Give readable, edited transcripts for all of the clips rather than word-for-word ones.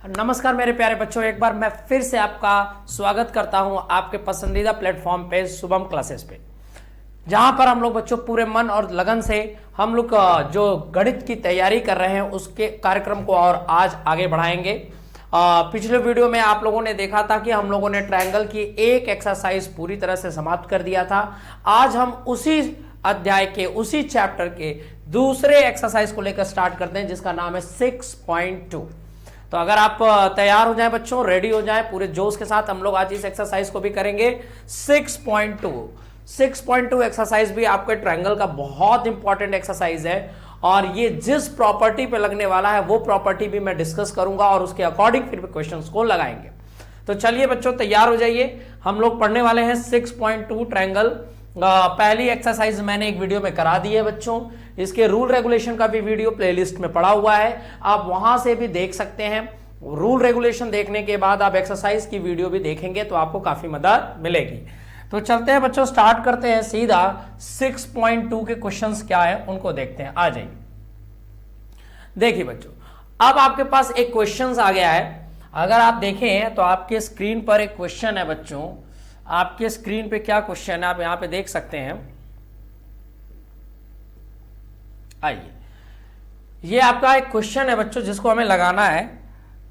नमस्कार मेरे प्यारे बच्चों, एक बार मैं फिर से आपका स्वागत करता हूं आपके पसंदीदा प्लेटफॉर्म पे शुभम क्लासेस पे, जहां पर हम लोग बच्चों पूरे मन और लगन से हम लोग जो गणित की तैयारी कर रहे हैं उसके कार्यक्रम को और आज आगे बढ़ाएंगे। पिछले वीडियो में आप लोगों ने देखा था कि हम लोगों ने ट्रायंगल की एक एक्सरसाइज पूरी तरह से समाप्त कर दिया था। आज हम उसी अध्याय के उसी चैप्टर के दूसरे एक्सरसाइज को लेकर स्टार्ट करते हैं, जिसका नाम है 6.2। तो अगर आप तैयार हो जाएं बच्चों, रेडी हो जाएं पूरे जोश के साथ, हम लोग आज इस एक्सरसाइज को भी करेंगे 6.2 एक्सरसाइज भी आपके ट्रायंगल का बहुत इंपॉर्टेंट एक्सरसाइज है और ये जिस प्रॉपर्टी पे लगने वाला है वो प्रॉपर्टी भी मैं डिस्कस करूंगा और उसके अकॉर्डिंग फिर क्वेश्चंस को लगाएंगे। तो चलिए बच्चों तैयार हो जाइए, हम लोग पढ़ने वाले हैं 6.2 ट्रायंगल। पहली एक्सरसाइज मैंने एक वीडियो में करा दी है बच्चों, इसके रूल रेगुलेशन का भी वीडियो प्लेलिस्ट में पड़ा हुआ है, आप वहां से भी देख सकते हैं। रूल रेगुलेशन देखने के बाद आप एक्सरसाइज की वीडियो भी देखेंगे तो आपको काफी मदद मिलेगी। तो चलते हैं बच्चों, स्टार्ट करते हैं सीधा 6.2 के क्वेश्चंस क्या है उनको देखते हैं। आ जाइए, देखिए बच्चों, अब आपके पास एक क्वेश्चंस आ गया है। अगर आप देखें तो आपके स्क्रीन पर एक क्वेश्चन है बच्चों, आपके स्क्रीन पे क्या क्वेश्चन है आप यहां पे देख सकते हैं। आइए, ये आपका एक क्वेश्चन है बच्चों जिसको हमें लगाना है।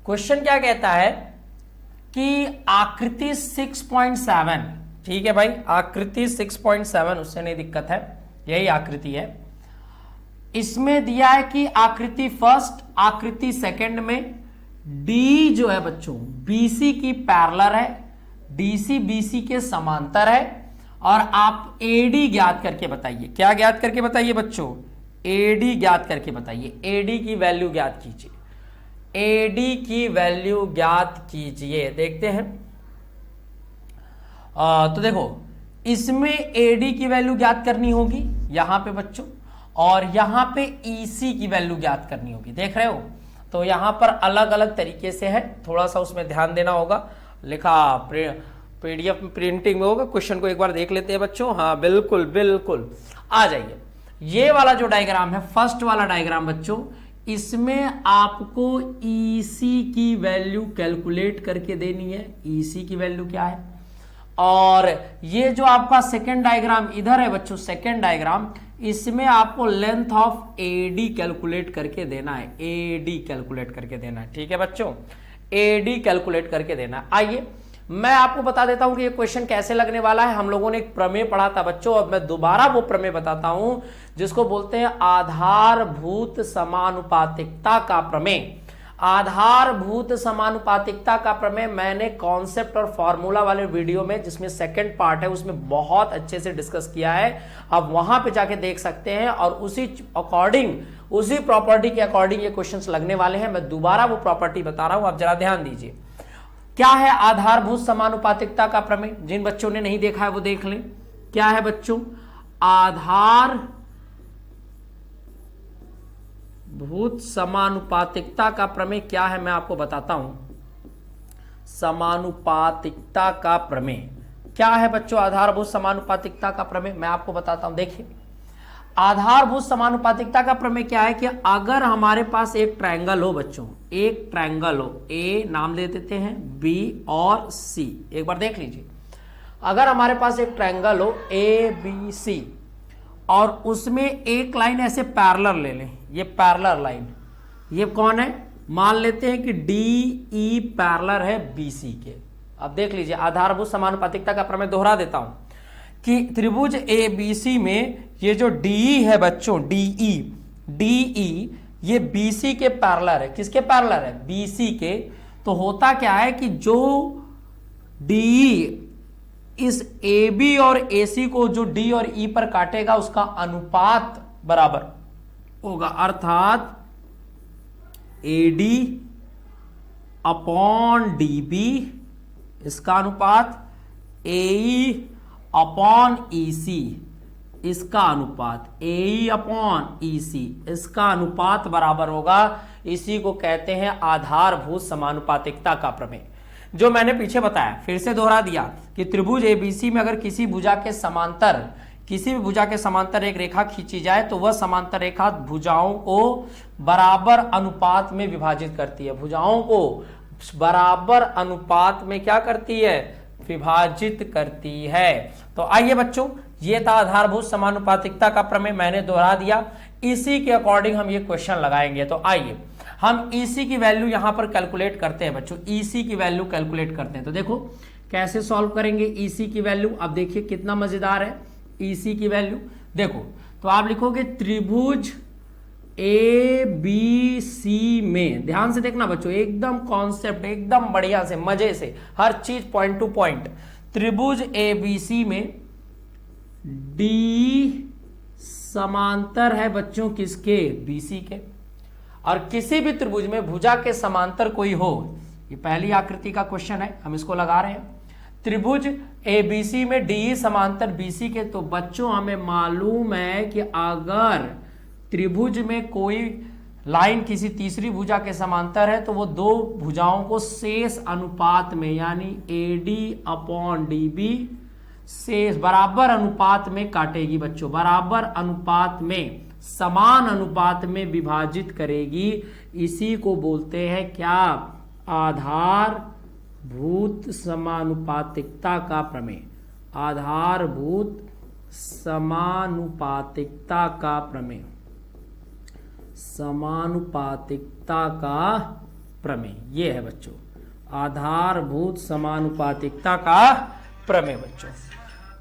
क्वेश्चन क्या कहता है कि आकृति 6.7, ठीक है भाई, आकृति 6.7, उससे नहीं दिक्कत है, यही आकृति है। इसमें दिया है कि आकृति फर्स्ट, आकृति सेकंड में डी जो है बच्चों बीसी की पैरेलल है, डीसी बीसी के समांतर है, और आप एडी ज्ञात करके बताइए। क्या ज्ञात करके बताइए बच्चों? एडी ज्ञात करके बताइए। एडी की वैल्यू ज्ञात कीजिए, एडी की वैल्यू ज्ञात कीजिए। देखते हैं तो देखो, इसमें एडी की वैल्यू ज्ञात करनी होगी यहां पे बच्चों, और यहां पे ईसी की वैल्यू ज्ञात करनी होगी। देख रहे हो, तो यहां पर अलग अलग तरीके से है, थोड़ा सा उसमें ध्यान देना होगा। लिखा पीडीएफ प्रिंटिंग में होगा, क्वेश्चन को एक बार देख लेते हैं बच्चों। हाँ बिल्कुल बिल्कुल, आ जाइए। ये वाला जो डायग्राम है, फर्स्ट वाला डायग्राम बच्चों, इसमें आपको ईसी की वैल्यू कैलकुलेट करके देनी है। ईसी की वैल्यू क्या है? और ये जो आपका सेकेंड डायग्राम इधर है बच्चों, सेकेंड डायग्राम, इसमें आपको लेंथ ऑफ एडी कैलकुलेट करके देना है। एडी कैलकुलेट करके देना है, ठीक है बच्चों, एडी कैलकुलेट करके देना। आइए मैं आपको बता देता हूं कि ये क्वेश्चन कैसे लगने वाला है। हम लोगों ने एक प्रमेय पढ़ा था बच्चों, और मैं दोबारा वो प्रमेय बताता हूं जिसको बोलते हैं आधारभूत समानुपातिकता का प्रमेय। आधारभूत समानुपातिकता का प्रमेय मैंने कॉन्सेप्ट और फॉर्मूला वाले वीडियो में, जिसमें सेकंड पार्ट है, उसमें बहुत अच्छे से डिस्कस किया है। आप वहां पे जाके देख सकते हैं, और उसी अकॉर्डिंग, उसी प्रॉपर्टी के अकॉर्डिंग ये क्वेश्चंस लगने वाले हैं। मैं दोबारा वो प्रॉपर्टी बता रहा हूं, आप जरा ध्यान दीजिए। क्या है आधारभूत समानुपातिकता का प्रमेय? जिन बच्चों ने नहीं देखा है वो देख लें। क्या है बच्चों आधारभूत समानुपातिकता का प्रमेय? क्या है मैं आपको बताता हूं। समानुपातिकता का प्रमेय क्या है बच्चों? आधारभूत समानुपातिकता का प्रमेय मैं आपको बताता हूं। देखिए, आधारभूत समानुपातिकता का प्रमेय क्या है कि अगर हमारे पास एक ट्रायंगल हो बच्चों, एक ट्रायंगल हो, ए नाम ले देते हैं, बी और सी, एक बार देख लीजिए। अगर हमारे पास एक ट्रायंगल हो ए बी सी, और उसमें एक लाइन ऐसे पैरेलल ले लें, ये पैरेलल लाइन, ये कौन है? मान लेते हैं कि डी ई पैरेलल है बी सी के। अब देख लीजिए, आधारभूत समानुपातिकता का प्रमेय दोहरा देता हूं कि त्रिभुज ए बी सी में ये जो डी है बच्चों, डी ये बीसी के पैरेलल है। किसके पैरेलल है? बीसी के। तो होता क्या है कि जो डी इस ए बी और ए सी को जो डी और ई पर काटेगा उसका अनुपात बराबर होगा, अर्थात A D upon D B, इसका अनुपात ए ई अपॉन ई सी, इसका अनुपात ए अपॉन ई सी, इसका अनुपात बराबर होगा। इसी को कहते हैं आधारभूत समानुपातिकता का प्रमेय, जो मैंने पीछे बताया। फिर से दोहरा दिया कि त्रिभुज एबीसी में अगर किसी भुजा के समांतर, किसी भी भुजा के समांतर एक रेखा खींची जाए तो वह समांतर रेखा भुजाओं को बराबर अनुपात में विभाजित करती है। भुजाओं को बराबर अनुपात में क्या करती है, विभाजित करती है। तो आइए बच्चों, ये था आधारभूत समानुपातिकता का प्रमेय, मैंने दोहरा दिया। इसी के अकॉर्डिंग हम ये क्वेश्चन लगाएंगे। तो आइए हम EC की वैल्यू यहां पर कैलकुलेट करते हैं बच्चों, EC की वैल्यू कैलकुलेट करते हैं। तो देखो कैसे सॉल्व करेंगे EC की वैल्यू। अब देखिए कितना मजेदार है EC की वैल्यू। देखो तो आप लिखोगे त्रिभुज ABC में, ध्यान से देखना बच्चों, एकदम कॉन्सेप्ट एकदम बढ़िया से मजे से हर चीज पॉइंट टू पॉइंट। त्रिभुज ABC में D समांतर है बच्चों किसके, BC के। और किसी भी त्रिभुज में भुजा के समांतर कोई हो, ये पहली आकृति का क्वेश्चन है, हम इसको लगा रहे हैं। त्रिभुज ABC में DE समांतर BC के। तो बच्चों हमें मालूम है कि अगर त्रिभुज में कोई लाइन किसी तीसरी भुजा के समांतर है तो वो दो भुजाओं को शेष अनुपात में यानी AD/DB शेष बराबर अनुपात में काटेगी बच्चों, बराबर अनुपात में, समान अनुपात में विभाजित करेगी। इसी को बोलते हैं क्या, आधारभूत समानुपातिकता का प्रमेय, आधारभूत समानुपातिकता का प्रमेय, समानुपातिकता का प्रमेय। ये है बच्चों आधारभूत समानुपातिकता का प्रमेय। बच्चों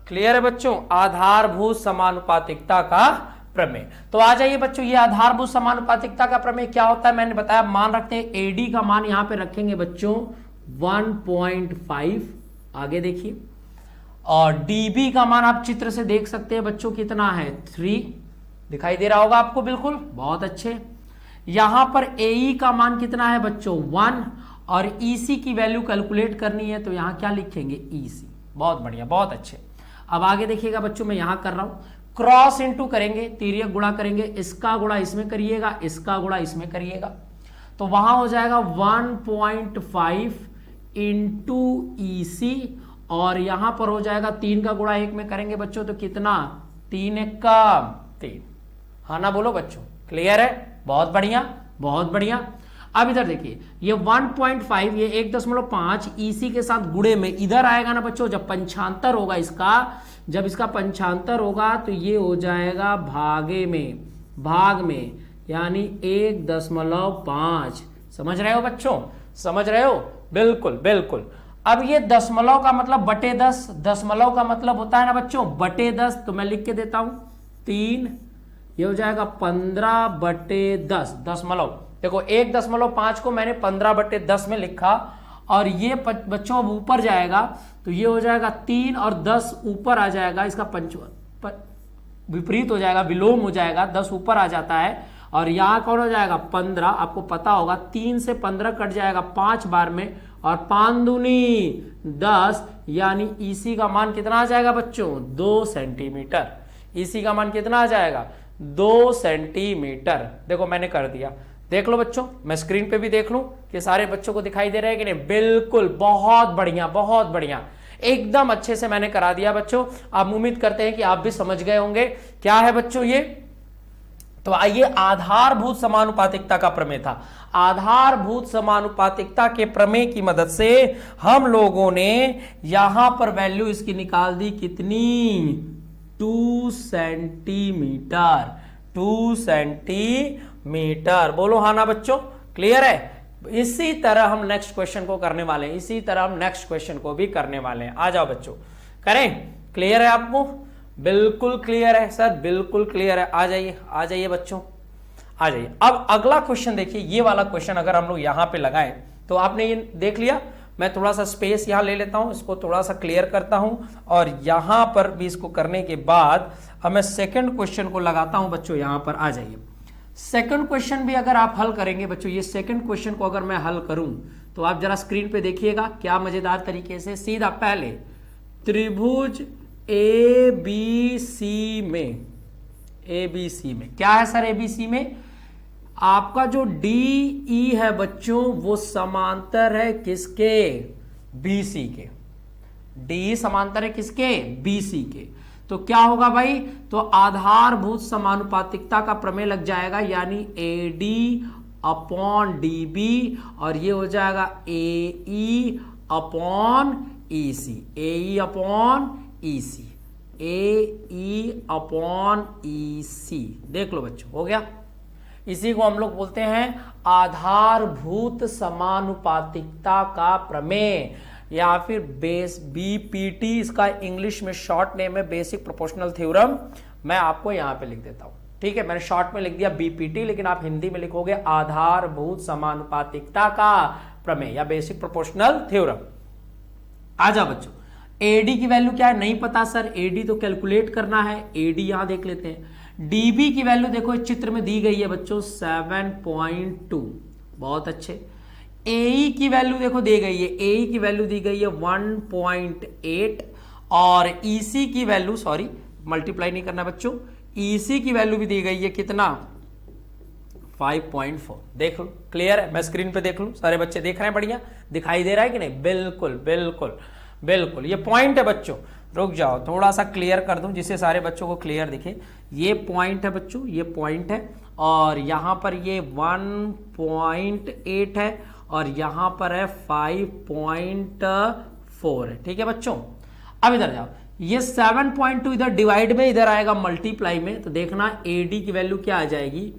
क्लियर है बच्चों, आधारभूत समानुपातिकता का प्रमेय। तो आ जाइए बच्चों, ये आधारभूत समानुपातिकता का प्रमेय क्या होता है, मैंने बताया। मान रखते हैं AD का मान यहां पे रखेंगे बच्चों 1.5, आगे देखिए। और DB का मान आप चित्र से देख सकते हैं बच्चों कितना है, 3, दिखाई दे रहा होगा आपको, बिल्कुल बहुत अच्छे। यहां पर AE का मान कितना है बच्चों, 1, और EC की वैल्यू कैलकुलेट करनी है तो यहां क्या लिखेंगे, EC। बहुत बढ़िया, बहुत अच्छे। अब आगे देखिएगा बच्चों, मैं यहां कर रहा हूं, क्रॉस इनटू करेंगे, तिर्यक गुणा करेंगे, इसका गुणा इसमें करिएगा, इसका गुणा इसमें करिएगा, तो वहां हो जाएगा 1.5 इंटू EC, और यहां पर हो जाएगा 3 का गुणा 1 में करेंगे बच्चों तो कितना, 3 1 का 3। हाँ ना बोलो बच्चों, क्लियर है, बहुत बढ़िया बहुत बढ़िया। अब इधर देखिए, ये 1.5 ये 1.5 EC के साथ गुणे में इधर आएगा ना बच्चों, जब पंचांतर होगा इसका, जब इसका पंचांतर होगा तो ये हो जाएगा भागे में, भाग में, यानी 1.5। समझ रहे हो बच्चों, समझ रहे हो, बिल्कुल बिल्कुल। अब ये दशमलव का मतलब बटे 10, दशमलव का मतलब होता है ना बच्चों बटे 10, तो मैं लिख के देता हूं 3, ये हो जाएगा 15/10 दशमलव। देखो 1.5 को मैंने 15/10 में लिखा, और ये बच्चों अब ऊपर जाएगा तो ये हो जाएगा 3 और 10 ऊपर आ जाएगा, इसका विपरीत हो जाएगा, विलोम हो जाएगा, 10 ऊपर आ जाता है, और यहाँ कौन हो जाएगा 15। आपको पता होगा 3 से 15 कट जाएगा 5 बार में, और 5 दूनी 10, यानी EC का मान कितना आ जाएगा बच्चों, 2 सेंटीमीटर। EC का मान कितना आ जाएगा, 2 सेंटीमीटर। देखो मैंने कर दिया, देख लो बच्चों, मैं स्क्रीन पे भी देख लूं कि सारे बच्चों को दिखाई दे रहा है कि नहीं, बिल्कुल बहुत बढ़िया बहुत बढ़िया, एकदम अच्छे से मैंने करा दिया बच्चों। आप उम्मीद करते हैं कि आप भी समझ गए होंगे क्या है बच्चों ये। तो आइए, आधारभूत समानुपातिकता का प्रमेय था। आधारभूत समानुपातिकता के प्रमेय की मदद से हम लोगों ने यहां पर वैल्यू इसकी निकाल दी, कितनी, 2 सेंटीमीटर, 2 सेंटीमीटर। बोलो हाँ ना बच्चों, क्लियर है। इसी तरह हम नेक्स्ट क्वेश्चन को करने वाले हैं, इसी तरह हम नेक्स्ट क्वेश्चन को भी करने वाले हैं। आ जाओ बच्चों, करें, क्लियर है आपको, बिल्कुल क्लियर है सर, बिल्कुल क्लियर है। आ जाइए आ जाइए बच्चों, आ जाइए। अब अगला क्वेश्चन देखिए, ये वाला क्वेश्चन अगर हम लोग यहां पे लगाएं तो आपने ये देख लिया, मैं थोड़ा सा स्पेस यहां ले लेता हूं, इसको थोड़ा सा क्लियर करता हूं, और यहां पर भी इसको करने के बाद अब मैं सेकंड क्वेश्चन को लगाता हूं बच्चों। यहां पर आ जाइए, सेकंड क्वेश्चन भी अगर आप हल करेंगे बच्चों, ये सेकंड क्वेश्चन को अगर मैं हल करूं तो आप जरा स्क्रीन पे देखिएगा क्या मजेदार तरीके से। सीधा पहले त्रिभुज ABC में, ABC में क्या है सर, ABC में आपका जो DE है बच्चों वो समांतर है किसके, BC के। DE समांतर है किसके, BC के। तो क्या होगा भाई, तो आधारभूत समानुपातिकता का प्रमेय लग जाएगा, यानी AD अपॉन डी बी, और ये हो जाएगा ए ई अपॉन ई सी, ए ई अपॉन ई सी, ए ई अपॉन ई सी। देख लो बच्चों, हो गया। इसी को हम लोग बोलते हैं आधारभूत समानुपातिकता का प्रमेय, या फिर बेस बीपीटी, इसका इंग्लिश में शॉर्ट नेम है बेसिक प्रोपोर्शनल थ्योरम। मैं आपको यहां पे लिख देता हूं, ठीक है। मैंने शॉर्ट में लिख दिया बीपीटी, लेकिन आप हिंदी में लिखोगे आधारभूत समानुपातिकता का प्रमेय या बेसिक प्रोपोर्शनल थ्योरम। आ जाओ बच्चों, एडी की वैल्यू क्या है, नहीं पता सर, एडी तो कैलकुलेट करना है। एडी यहां देख लेते हैं। डीबी की वैल्यू देखो इस चित्र में दी गई है बच्चों 7.2, बहुत अच्छे। एई की वैल्यू देखो दी गई है, एई की वैल्यू दी गई है 1.8, और ईसी की वैल्यू, सॉरी मल्टीप्लाई नहीं करना बच्चों, ईसी की वैल्यू भी दी गई है कितना, 5.4। देख लो, क्लियर है। मैं स्क्रीन पे देख लूं, सारे बच्चे देख रहे हैं, बढ़िया दिखाई दे रहा है कि नहीं? बिल्कुल बिल्कुल बिल्कुल, ये पॉइंट है बच्चों। रुक जाओ, थोड़ा सा क्लियर कर दूं जिससे सारे बच्चों को क्लियर दिखे। ये पॉइंट है बच्चों, ये पॉइंट है, और यहां पर ये 1.8 है, और यहां पर है 5.4 है, ठीक है बच्चों। अब इधर जाओ, ये 7.2 इधर डिवाइड में, इधर आएगा मल्टीप्लाई में, तो देखना एडी की वैल्यू क्या आ जाएगी,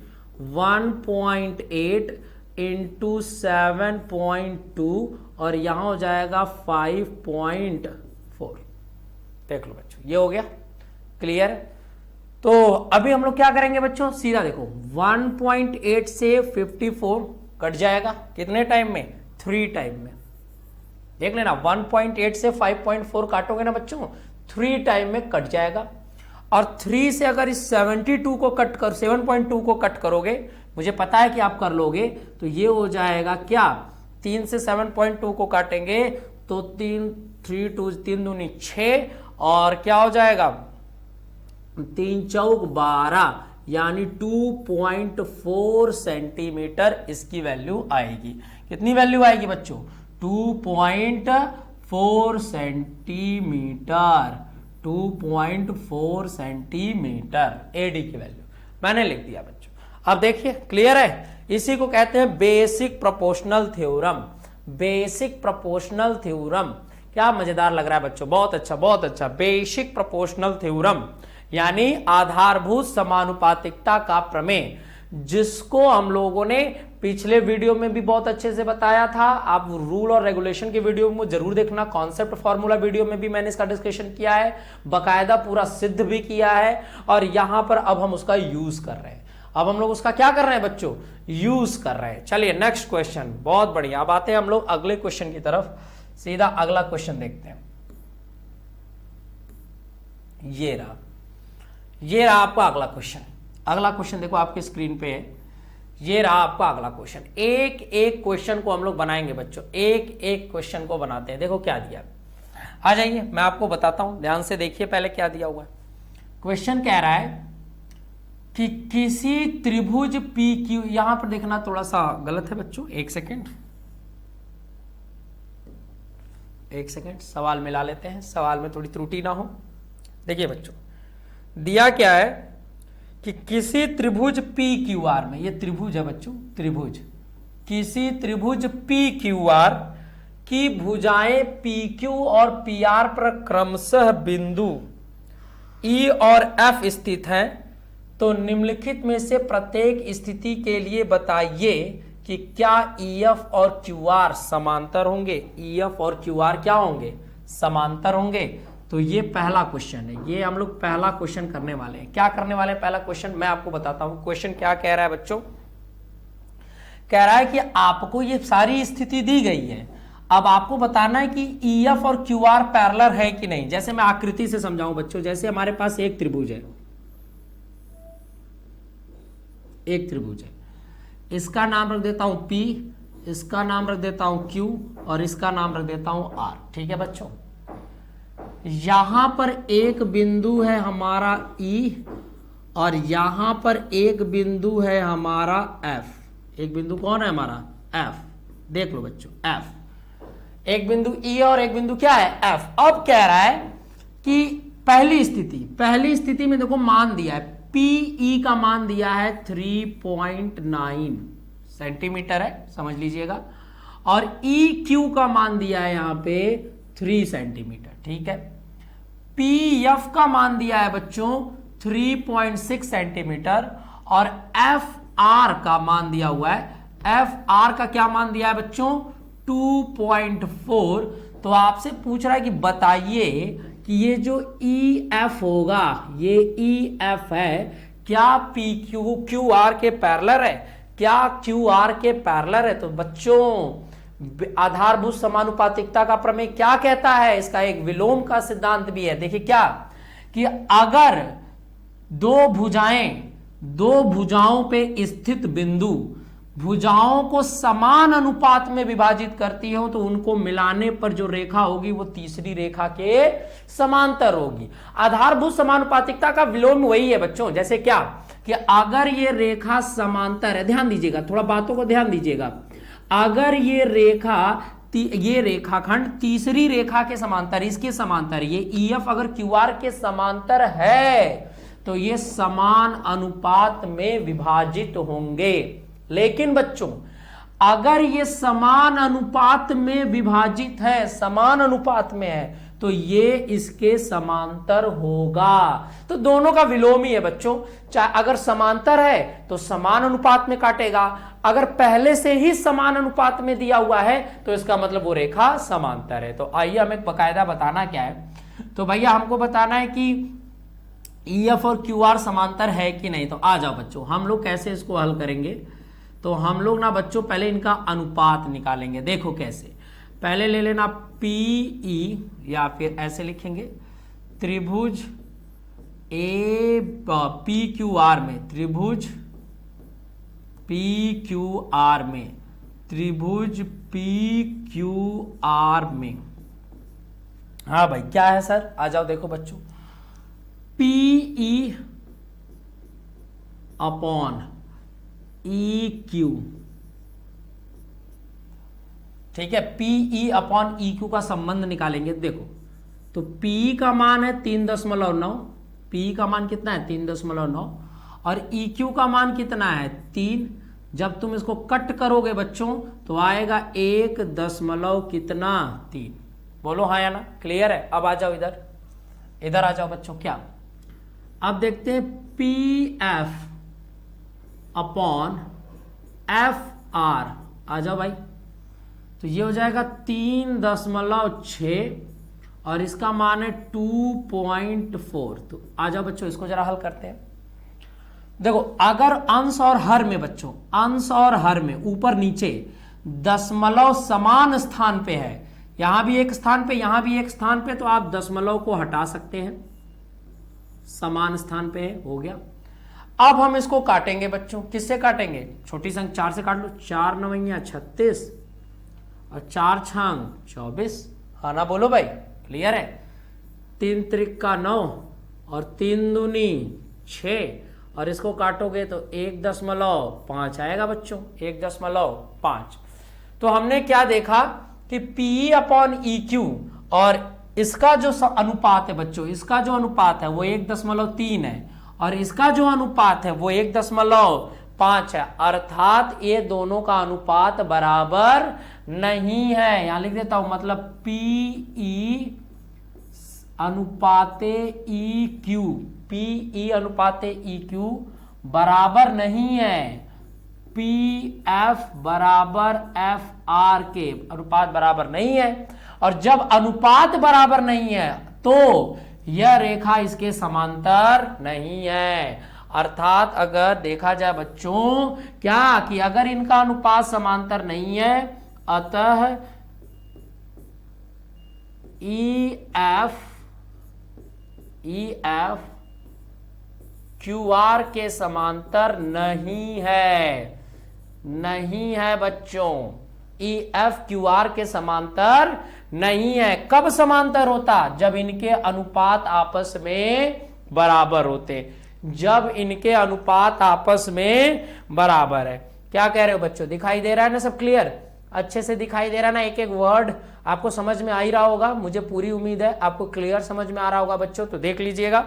1.8 इंटू 7.2, और यहां हो जाएगा 5.4। देख लो बच्चों, ये हो गया क्लियर। तो अभी हम लोग क्या करेंगे बच्चों, सीधा देखो 1.8 से 54 कट जाएगा, कितने टाइम में, 3 टाइम में। देख लेना, 1.8 से 5.4 काटोगे ना बच्चों, 3 टाइम में कट जाएगा। और 3 से अगर इस 72 को कट कर 7.2 को कट करोगे, मुझे पता है कि आप कर लोगे, तो ये हो जाएगा क्या, 3 से 7.2 को काटेंगे तो 3 दूनी 6, और क्या हो जाएगा 3 चौक 12, यानी 2.4 सेंटीमीटर इसकी वैल्यू आएगी। कितनी वैल्यू आएगी बच्चों, 2.4 सेंटीमीटर, 2.4 सेंटीमीटर एडी की वैल्यू मैंने लिख दिया बच्चों। अब देखिए क्लियर है, इसी को कहते हैं basic proportional theorem. Basic proportional theorem, क्या मजेदार लग रहा है बच्चों, बहुत अच्छा बहुत अच्छा। बेसिक प्रोपोर्शनल थ्योरम यानी आधारभूत समानुपातिकता का प्रमेय, जिसको हम लोगों ने पिछले वीडियो में भी बहुत अच्छे से बताया था। आप रूल और रेगुलेशन के वीडियो में जरूर देखना, कॉन्सेप्ट फॉर्मूला वीडियो में भी मैंने इसका डिस्कशन किया है, बकायदा पूरा सिद्ध भी किया है, और यहां पर अब हम उसका यूज कर रहे हैं। अब हम लोग उसका क्या कर रहे हैं बच्चों, यूज कर रहे हैं। चलिए नेक्स्ट क्वेश्चन, बहुत बढ़िया। अब आते हैं हम लोग अगले क्वेश्चन की तरफ, सीधा अगला क्वेश्चन देखते हैं। ये रहा आपका अगला क्वेश्चन। अगला क्वेश्चन देखो आपके स्क्रीन पे है, ये रहा आपका अगला क्वेश्चन। एक एक क्वेश्चन को हम लोग बनाएंगे बच्चों, एक एक क्वेश्चन को बनाते हैं। देखो क्या दिया, आ जाइए मैं आपको बताता हूं, ध्यान से देखिए पहले क्या दिया हुआ है। क्वेश्चन कह रहा है कि किसी त्रिभुज पी क्यू, यहां पर देखना थोड़ा सा गलत है बच्चों, एक सेकेंड सवाल मिला लेते हैं, सवाल में थोड़ी त्रुटि ना हो। देखिए बच्चों, दिया क्या है कि किसी त्रिभुज पी क्यू आर में, ये त्रिभुज है बच्चों, त्रिभुज, किसी त्रिभुज पी क्यू आर की भुजाएं पी क्यू और पी आर पर क्रमशः बिंदु ई और एफ स्थित हैं, तो निम्नलिखित में से प्रत्येक स्थिति के लिए बताइए कि क्या ई एफ और क्यू आर समांतर होंगे। ई एफ और क्यू आर क्या होंगे, समांतर होंगे। तो ये पहला क्वेश्चन है, ये हम लोग पहला क्वेश्चन करने वाले हैं। क्या करने वाले हैं पहला क्वेश्चन, मैं आपको बताता हूं। क्वेश्चन क्या कह रहा है बच्चों, कह रहा है कि आपको ये सारी स्थिति दी गई है, अब आपको बताना है कि ई एफ और क्यू आर पैरेलल है कि नहीं। जैसे मैं आकृति से समझाऊं बच्चों, जैसे हमारे पास एक त्रिभुज है, एक त्रिभुज है, इसका नाम रख देता हूं P, इसका नाम रख देता हूं Q, और इसका नाम रख देता हूं R। ठीक है बच्चों, यहां पर एक बिंदु है हमारा E, और यहां पर एक बिंदु है हमारा F। एक बिंदु कौन है हमारा, F। देख लो बच्चों, F, एक बिंदु E और एक बिंदु क्या है, F। अब कह रहा है कि पहली स्थिति में देखो मान दिया है, PE का मान दिया है 3.9 सेंटीमीटर है, समझ लीजिएगा। और EQ का मान दिया है यहां पे 3 सेंटीमीटर, ठीक है। PF का मान दिया है बच्चों 3.6 सेंटीमीटर और FR का मान दिया हुआ है, FR का क्या मान दिया है बच्चों 2.4। तो आपसे पूछ रहा है कि बताइए कि ये जो EF होगा, ये EF है, क्या QR के पैरेलल है, क्या QR के पैरेलल है? तो बच्चों आधारभूत समानुपातिकता का प्रमेय क्या कहता है, इसका एक विलोम का सिद्धांत भी है। देखिए क्या कि अगर दो भुजाओं पे स्थित बिंदु भुजाओं को समान अनुपात में विभाजित करती हो तो उनको मिलाने पर जो रेखा होगी वो तीसरी रेखा के समांतर होगी। आधारभूत समानुपातिकता का विलोम वही है बच्चों। जैसे क्या कि अगर ये रेखा समांतर है, ध्यान दीजिएगा, थोड़ा बातों को ध्यान दीजिएगा, अगर ये रेखाखंड तीसरी रेखा के समांतर, इसके समांतर, ये EF अगर QR के समांतर है तो ये समान अनुपात में विभाजित होंगे। लेकिन बच्चों अगर ये समान अनुपात में विभाजित है, समान अनुपात में है, तो ये इसके समांतर होगा। तो दोनों का विलोम ही है बच्चों। चाहे अगर समांतर है तो समान अनुपात में काटेगा, अगर पहले से ही समान अनुपात में दिया हुआ है तो इसका मतलब वो रेखा समांतर है। तो आइए हमें बकायदा बताना क्या है। तो भैया हमको बताना है कि EF और QR समांतर है कि नहीं। तो आ जाओ बच्चों, हम लोग कैसे इसको हल करेंगे। तो हम लोग ना बच्चों पहले इनका अनुपात निकालेंगे। देखो कैसे, पहले ले लेना PE या फिर ऐसे लिखेंगे त्रिभुज PQR में, त्रिभुज PQR में, त्रिभुज PQR में। हाँ भाई क्या है सर, आ जाओ देखो बच्चों, PE अपॉन EQ, ठीक है। PE अपॉन EQ का संबंध निकालेंगे। देखो तो PE का मान है 3.9, PE का मान कितना है 3.9 और EQ का मान कितना है 3। जब तुम इसको कट करोगे बच्चों तो आएगा 1.3। बोलो हाँ या ना, क्लियर है। अब आ जाओ इधर आ जाओ बच्चों। क्या अब देखते हैं PF अपॉन FR, आ जाओ भाई। तो ये हो जाएगा 3.6 और इसका मान है 2.4। तो आ जाओ बच्चों इसको जरा हल करते हैं। देखो अगर अंश और हर में बच्चों, अंश और हर में ऊपर नीचे दशमलव समान स्थान पे है, यहां भी एक स्थान पे यहां भी एक स्थान पे, तो आप दशमलव को हटा सकते हैं, समान स्थान पे है, हो गया। अब हम इसको काटेंगे बच्चों, किससे काटेंगे, छोटी संख्या 4 से काट लो, 4 9 36 और 4 6 24। हाँ ना बोलो भाई, क्लियर है। 3 त्रिका 9 और 3 दूनी 6 और इसको काटोगे तो 1.5 आएगा बच्चों, 1.5। तो हमने क्या देखा कि PE अपॉन EQ और इसका जो अनुपात है बच्चों, इसका जो अनुपात है वो 1.3 है और इसका जो अनुपात है वो 1.5 है, अर्थात ये दोनों का अनुपात बराबर नहीं है। यहां लिख देता हूं, मतलब PE अनुपाते EQ, PE अनुपाते EQ बराबर नहीं है PF बराबर FR के, अनुपात बराबर नहीं है। और जब अनुपात बराबर नहीं है तो यह रेखा इसके समांतर नहीं है। अर्थात अगर देखा जाए बच्चों क्या कि अगर इनका अनुपात समांतर नहीं है, अतः EF QR के समांतर नहीं है बच्चों, EF QR के समांतर नहीं है। कब समांतर होता, जब इनके अनुपात आपस में बराबर होते, जब इनके अनुपात आपस में बराबर है। क्या कह रहे हो बच्चों, दिखाई दे रहा है ना सब क्लियर, अच्छे से दिखाई दे रहा है ना, एक एक वर्ड आपको समझ में आ ही रहा होगा, मुझे पूरी उम्मीद है आपको क्लियर समझ में आ रहा होगा बच्चों। तो देख लीजिएगा,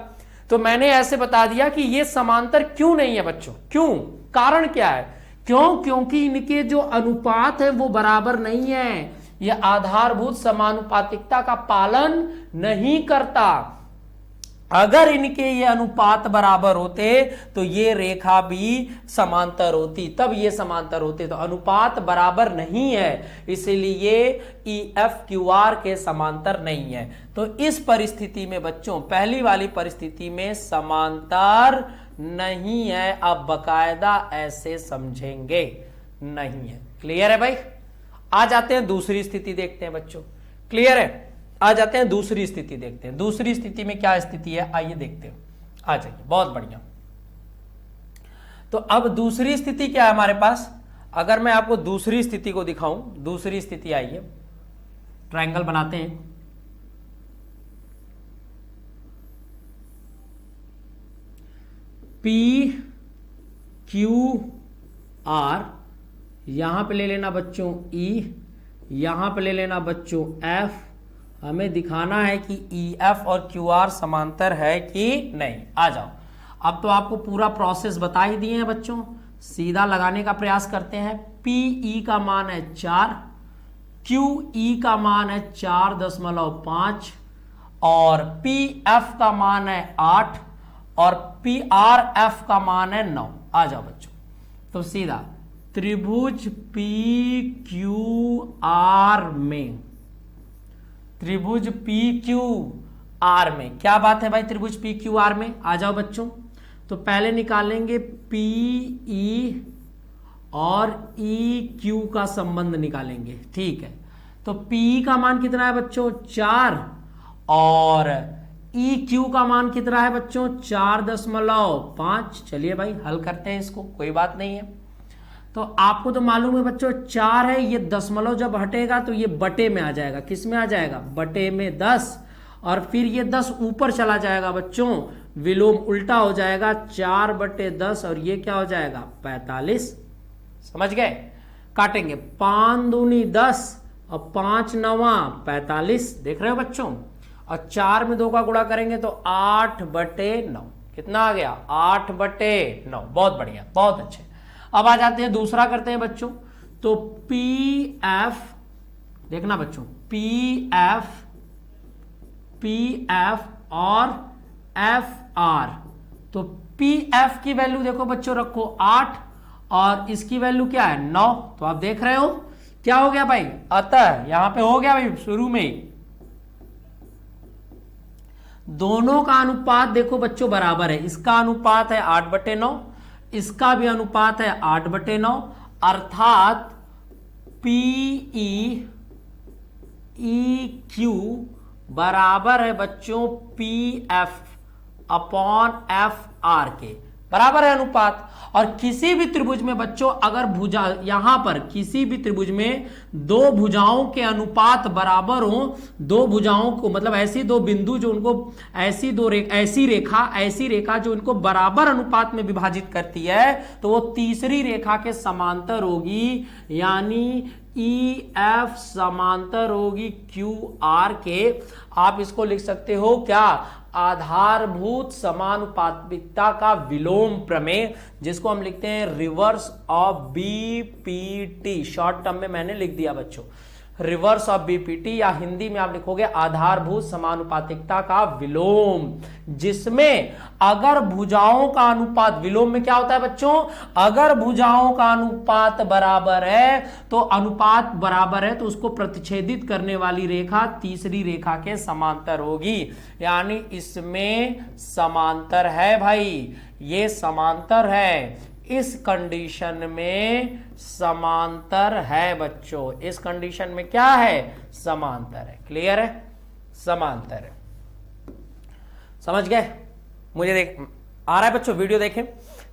तो मैंने ऐसे बता दिया कि ये समांतर क्यों नहीं है बच्चों, क्यों, कारण क्या है क्यों? क्योंकि इनके जो अनुपात है वो बराबर नहीं है, यह आधारभूत समानुपातिकता का पालन नहीं करता। अगर इनके ये अनुपात बराबर होते तो ये रेखा भी समांतर होती, तब ये समांतर होते। तो अनुपात बराबर नहीं है, इसीलिए EFQR के समांतर नहीं है। तो इस परिस्थिति में बच्चों, पहली वाली परिस्थिति में समांतर नहीं है। अब बकायदा ऐसे समझेंगे, नहीं है। क्लियर है भाई? आ जाते हैं दूसरी स्थिति देखते हैं बच्चों। क्लियर है? आ जाते हैं दूसरी स्थिति देखते हैं। दूसरी स्थिति में क्या स्थिति है, आइए देखते हैं। आ जाइए, बहुत बढ़िया। तो अब दूसरी स्थिति क्या है हमारे पास? अगर मैं आपको दूसरी स्थिति को दिखाऊं, दूसरी स्थिति आइए, ट्रायंगल बनाते हैं। PQR, यहां पे ले लेना बच्चों E, यहां पे ले लेना बच्चों F। हमें दिखाना है कि EF और QR समांतर है कि नहीं। आ जाओ, अब तो आपको पूरा प्रोसेस बता ही दिए हैं बच्चों, सीधा लगाने का प्रयास करते हैं। PE का मान है 4, QE का मान है 4.5 और PF का मान है 8 और PRF का मान है 9। आ जाओ बच्चों, तो सीधा त्रिभुज PQR में, त्रिभुज PQR में क्या बात है भाई? त्रिभुज PQR में आ जाओ बच्चों। तो पहले निकालेंगे PE और EQ का संबंध निकालेंगे, ठीक है। तो PE का मान कितना है बच्चों? 4 और EQ का मान कितना है बच्चों? 4.5। चलिए भाई हल करते हैं इसको, कोई बात नहीं है। तो आपको तो मालूम है बच्चों 4 है, ये दशमलव जब हटेगा तो ये बटे में आ जाएगा। किस में आ जाएगा? बटे में 10, और फिर ये 10 ऊपर चला जाएगा बच्चों, विलोम उल्टा हो जाएगा, 4/10 और ये क्या हो जाएगा? 45। समझ गए? काटेंगे, 5 दूनी 10 और 5 नवा 45। देख रहे हो बच्चों? और 4 में 2 का गुणा करेंगे तो 8/9। कितना आ गया? 8/9। बहुत बढ़िया, बहुत अच्छे। अब आ जाते हैं, दूसरा करते हैं बच्चों। तो PF, देखना बच्चों, PF और FR। तो PF की वैल्यू देखो बच्चों, रखो 8 और इसकी वैल्यू क्या है? 9। तो आप देख रहे हो क्या हो गया भाई? अतः यहां पे हो गया भाई, शुरू में दोनों का अनुपात देखो बच्चों बराबर है। इसका अनुपात है 8/9, इसका भी अनुपात है 8/9, अर्थात PE EQ बराबर है बच्चों PF अपॉन FR के, बराबर है अनुपात। और किसी भी त्रिभुज में बच्चों अगर भुजा, यहां पर किसी भी त्रिभुज में दो भुजाओं के अनुपात बराबर हो, दो भुजाओं को मतलब ऐसी दो बिंदु जो उनको ऐसी रेखा जो उनको बराबर अनुपात में विभाजित करती है, तो वो तीसरी रेखा के समांतर होगी, यानी EF समांतर होगी QR के। आप इसको लिख सकते हो क्या? आधारभूत समानुपातिकता का विलोम प्रमेय, जिसको हम लिखते हैं reverse of BPT। Short term में मैंने लिख दिया बच्चों रिवर्स ऑफ BPT, या हिंदी में आप लिखोगे आधारभूत समानुपातिकता का विलोम, जिसमें अगर भुजाओं का अनुपात, विलोम में क्या होता है बच्चों? अगर भुजाओं का अनुपात बराबर है तो अनुपात बराबर है तो उसको प्रतिच्छेदित करने वाली रेखा तीसरी रेखा के समांतर होगी, यानी इसमें समांतर है भाई, ये समांतर है। इस कंडीशन में समांतर है बच्चों, इस कंडीशन में क्या है? समांतर है। क्लियर है? समांतर है। समझ गए? मुझे देख आ रहा है बच्चों, वीडियो देखें।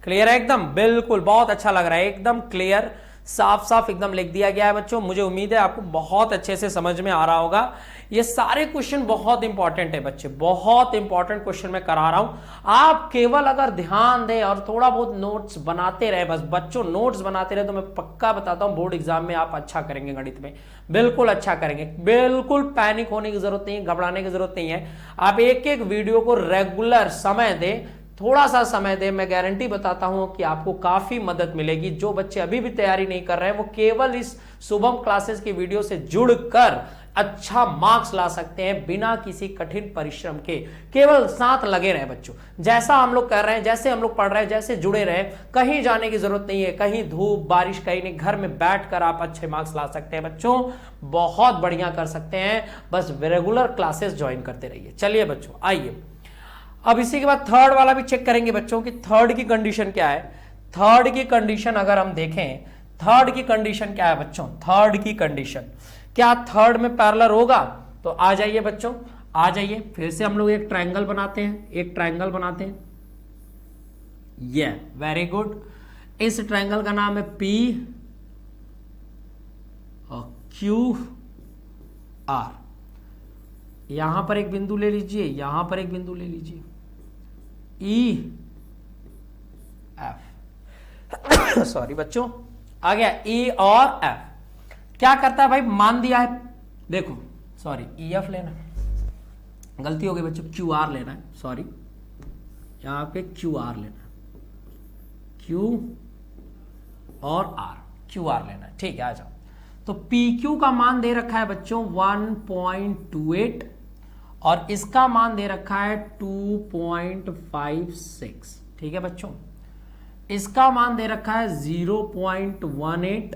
क्लियर है एकदम? बिल्कुल, बहुत अच्छा लग रहा है, एकदम क्लियर, साफ साफ एकदम लिख दिया गया है बच्चों। मुझे उम्मीद है आपको बहुत अच्छे से समझ में आ रहा होगा। ये सारे क्वेश्चन बहुत इंपॉर्टेंट है बच्चे, बहुत इंपॉर्टेंट क्वेश्चन मैं करा रहा हूं। आप केवल अगर ध्यान दें और थोड़ा बहुत नोट्स बनाते रहे, बस बच्चों नोट्स बनाते रहे, तो मैं पक्का बताता हूं बोर्ड एग्जाम में आप अच्छा करेंगे, गणित में बिल्कुल अच्छा करेंगे। बिल्कुल पैनिक होने की जरूरत नहीं है, घबराने की जरूरत नहीं है। आप एक एक वीडियो को रेगुलर समय दें, थोड़ा सा समय दे, मैं गारंटी बताता हूं कि आपको काफी मदद मिलेगी। जो बच्चे अभी भी तैयारी नहीं कर रहे हैं वो केवल इस शुभम क्लासेस की वीडियो से जुड़कर अच्छा मार्क्स ला सकते हैं बिना किसी कठिन परिश्रम के। केवल साथ लगे रहे बच्चों, जैसा हम लोग कर रहे हैं, जैसे हम लोग पढ़ रहे हैं, जैसे जुड़े रहे, कहीं जाने की जरूरत नहीं है, कहीं धूप बारिश कहीं नहीं, घर में बैठकर आप अच्छे मार्क्स ला सकते हैं बच्चों, बहुत बढ़िया कर सकते हैं। बस रेगुलर क्लासेस ज्वाइन करते रहिए। चलिए बच्चों आइए, अब इसी के बाद थर्ड वाला भी चेक करेंगे बच्चों कि थर्ड की कंडीशन क्या है। थर्ड की कंडीशन अगर हम देखें, थर्ड की कंडीशन क्या है बच्चों, थर्ड की कंडीशन क्या थर्ड में पैरेलल होगा? तो आ जाइए बच्चों, आ जाइए, फिर से हम लोग एक ट्रायंगल बनाते हैं, एक ट्रायंगल बनाते हैं। ये वेरी गुड, इस ट्रायंगल का नाम है पी और क्यू आर। यहां पर एक बिंदु ले लीजिए, यहां पर एक बिंदु ले लीजिए, ई एफ सॉरी बच्चों, आ गया ई और एफ। क्या करता है भाई, मान दिया है, देखो सॉरी ई एफ लेना, गलती हो गई बच्चों, क्यू आर लेना है, सॉरी यहां पे क्यू आर लेना है, क्यू और आर, क्यू आर लेना है, ठीक है। आ जाओ, तो पी क्यू का मान दे रखा है बच्चों 1.28 और इसका मान दे रखा है 2.56, ठीक है बच्चों। इसका मान दे रखा है 0.18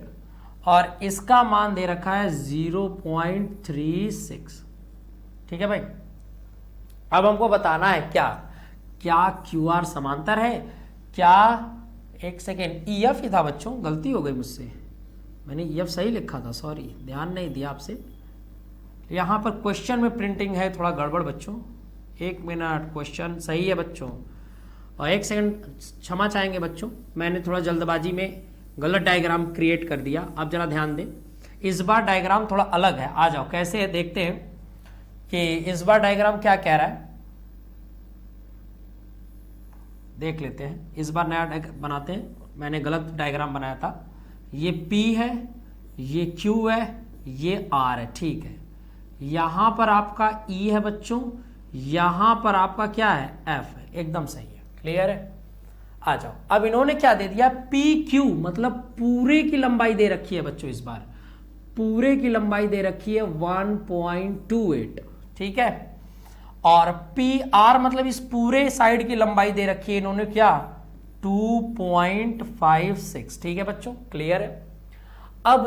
और इसका मान दे रखा है 0.36, ठीक है भाई। अब हमको बताना है क्या क्या क्यू आर समांतर है क्या, एक सेकेंड, ई एफ ही था बच्चों, गलती हो गई मुझसे, मैंने ई एफ सही लिखा था, सॉरी ध्यान नहीं दिया आपसे। यहां पर क्वेश्चन में प्रिंटिंग है थोड़ा गड़बड़ बच्चों, एक मिनट, क्वेश्चन सही है बच्चों, और एक सेकंड क्षमा चाहेंगे बच्चों, मैंने थोड़ा जल्दबाजी में गलत डायग्राम क्रिएट कर दिया। अब जरा ध्यान दें, इस बार डायग्राम थोड़ा अलग है, आ जाओ कैसे है देखते हैं कि इस बार डायग्राम क्या कह रहा है, देख लेते हैं। इस बार नया बनाते हैं, मैंने गलत डायग्राम बनाया था। ये P है, ये Q है, ये R है, ठीक है। यहां पर आपका E है बच्चों, यहां पर आपका क्या है, F है, एकदम सही है, क्लियर है। आ जाओ, अब इन्होंने क्या दे दिया, PQ मतलब पूरे की लंबाई दे रखी है बच्चों, इस बार पूरे की लंबाई दे रखी है 1.28, ठीक है। और PR मतलब इस पूरे साइड की लंबाई दे रखी है इन्होंने क्या, 2.56, ठीक है बच्चों, क्लियर है। अब